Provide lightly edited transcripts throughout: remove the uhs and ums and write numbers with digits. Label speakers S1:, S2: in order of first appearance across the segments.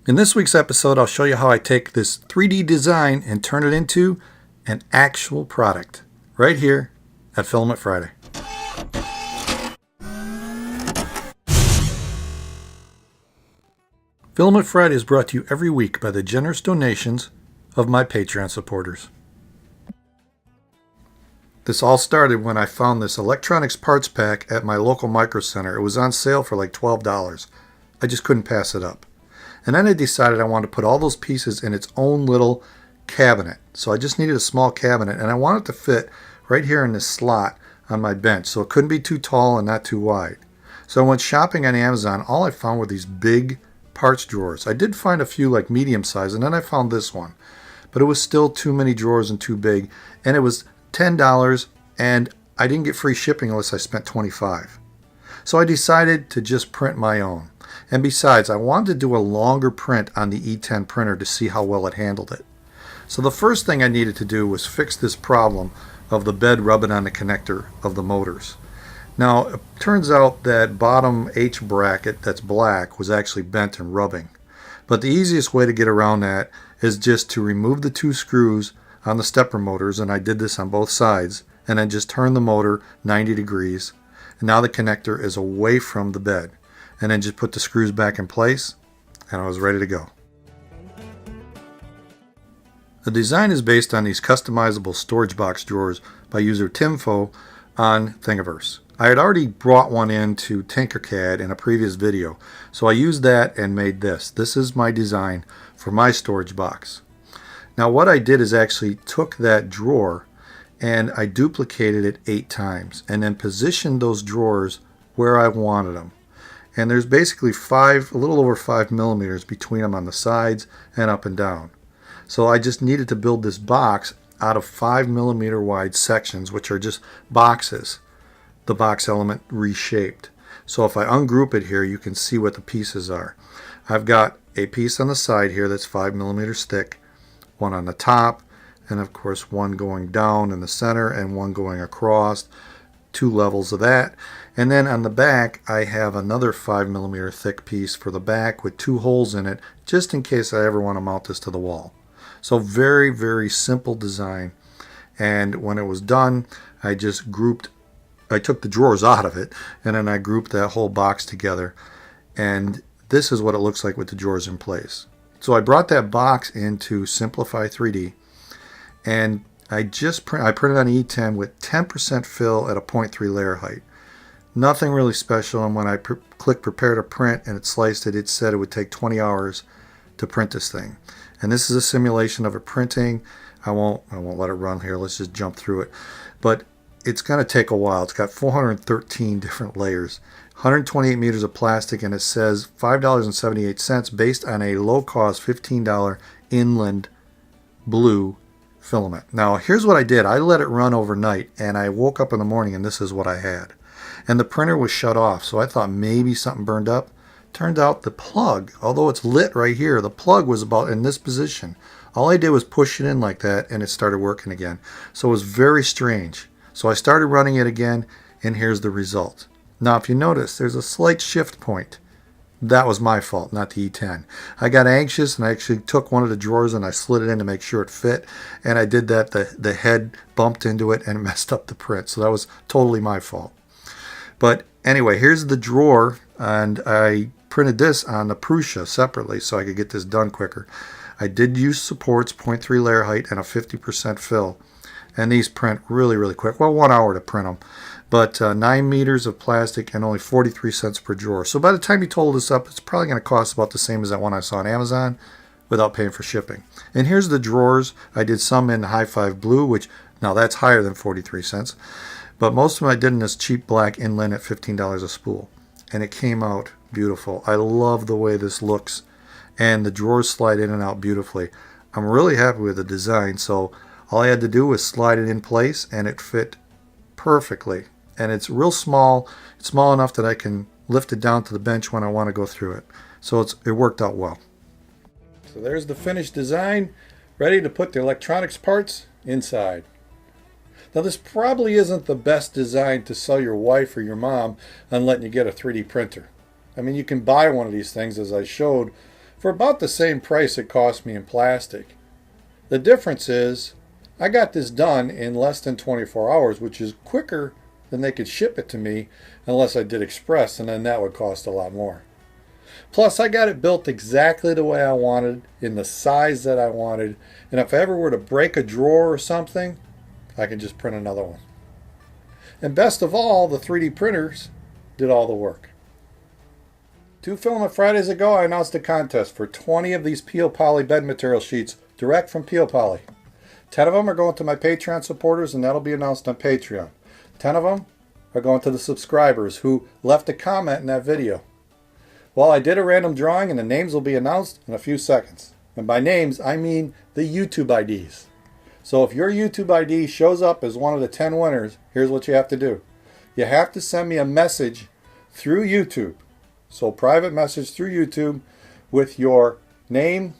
S1: In this week's episode, I'll show you how I take this 3D design and turn it into an actual product right here at Filament Friday. Filament Friday is brought to you every week by the generous donations of my Patreon supporters. This all started when I found this electronics parts pack at my local Micro Center. It was on sale for like $12. I just couldn't pass it up. And then I decided I wanted to put all those pieces in its own little cabinet. So I just needed a small cabinet, and I wanted it to fit right here in this slot on my bench. So it couldn't be too tall and not too wide. So I went shopping on Amazon. All I found were these big parts drawers. I did find a few like medium size, and then I found this one. But it was still too many drawers and too big. And it was $10, and I didn't get free shipping unless I spent $25. So I decided to just print my own. And besides, I wanted to do a longer print on the E10 printer to see how well it handled it. So the first thing I needed to do was fix this problem of the bed rubbing on the connector of the motors. Now, it turns out that bottom H bracket that's black was actually bent and rubbing. But the easiest way to get around that is just to remove the two screws on the stepper motors, and I did this on both sides, and then just turn the motor 90 degrees. And now the connector is away from the bed. And then just put the screws back in place, and I was ready to go. The design is based on these customizable storage box drawers by user Timfo on Thingiverse. I had already brought one into Tinkercad in a previous video, so I used that and made this. This is my design for my storage box. Now what I did is actually took that drawer and I duplicated it 8 times and then positioned those drawers where I wanted them. And there's basically a little over 5 millimeters between them on the sides and up and down. So I just needed to build this box out of 5 millimeter wide sections, which are just boxes, the box element reshaped. So if I ungroup it here, you can see what the pieces are. I've got a piece on the side here that's 5 millimeters thick, one on the top, and of course one going down in the center and one going across, 2 levels of that. And then on the back I have another 5 millimeter thick piece for the back with 2 holes in it, just in case I ever want to mount this to the wall. So very, very simple design. And when it was done, I took the drawers out of it, and then I grouped that whole box together. And this is what it looks like with the drawers in place. So I brought that box into Simplify 3D, and I printed on E10 with 10% fill at a 0.3 layer height. Nothing really special, and when I clicked prepare to print and it sliced it, it said it would take 20 hours to print this thing. And this is a simulation of it printing. I won't let it run here. Let's just jump through it. But it's going to take a while. It's got 413 different layers, 128 meters of plastic, and it says $5.78 based on a low-cost $15 inland blue filament. Now here's what I did. I let it run overnight, and I woke up in the morning and this is what I had. And the printer was shut off, so I thought maybe something burned up. Turned out the plug, although it's lit right here, the plug was about in this position. All I did was push it in like that and it started working again. So it was very strange. So I started running it again, and here's the result. Now if you notice, there's a slight shift point. That was my fault, not the E10. I got anxious and I actually took one of the drawers and I slid it in to make sure it fit. And I did that, the head bumped into it and it messed up the print. So that was totally my fault. But anyway, here's the drawer, and I printed this on the Prusa separately so I could get this done quicker. I did use supports, 0.3 layer height, and a 50% fill. And these print really, really quick. Well, 1 hour to print them. But 9 meters of plastic and only 43 cents per drawer. So by the time you total this up, it's probably going to cost about the same as that one I saw on Amazon without paying for shipping. And here's the drawers. I did some in High Five Blue, which now that's higher than 43 cents. But most of them I did in this cheap black inland at $15 a spool. And it came out beautiful. I love the way this looks. And the drawers slide in and out beautifully. I'm really happy with the design. So all I had to do was slide it in place and it fit perfectly. And it's real small. It's small enough that I can lift it down to the bench when I want to go through it. So it worked out well. So there's the finished design, ready to put the electronics parts inside. Now this probably isn't the best design to sell your wife or your mom on letting you get a 3D printer. I mean, you can buy one of these things, as I showed, for about the same price it cost me in plastic. The difference is I got this done in less than 24 hours, which is quicker than they could ship it to me unless I did express, and then that would cost a lot more. Plus, I got it built exactly the way I wanted, in the size that I wanted, and if I ever were to break a drawer or something, I can just print another one. And best of all, the 3D printers did all the work. 2 Filament Fridays ago, I announced a contest for 20 of these Peel Poly bed material sheets direct from Peel Poly. 10 of them are going to my Patreon supporters, and that'll be announced on Patreon. 10 of them are going to the subscribers who left a comment in that video. Well, I did a random drawing, and the names will be announced in a few seconds. And by names, I mean the YouTube IDs. So if your YouTube ID shows up as one of the 10 winners, here's what you have to do. You have to send me a message through YouTube. So private message through YouTube with your name,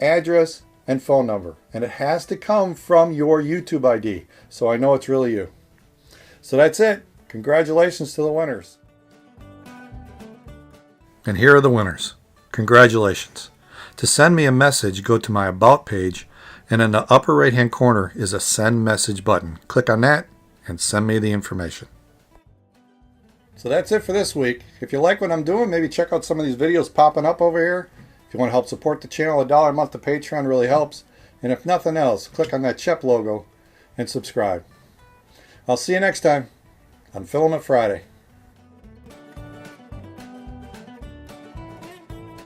S1: address, and phone number. And it has to come from your YouTube ID, so I know it's really you. So that's it. Congratulations to the winners. And here are the winners. Congratulations. To send me a message, go to my About page, and in the upper right hand corner is a Send Message button. Click on that and send me the information. So that's it for this week. If you like what I'm doing, maybe check out some of these videos popping up over here. If you want to help support the channel, $1 a month to Patreon really helps. And if nothing else, click on that CHEP logo and subscribe. I'll see you next time on Filament Friday.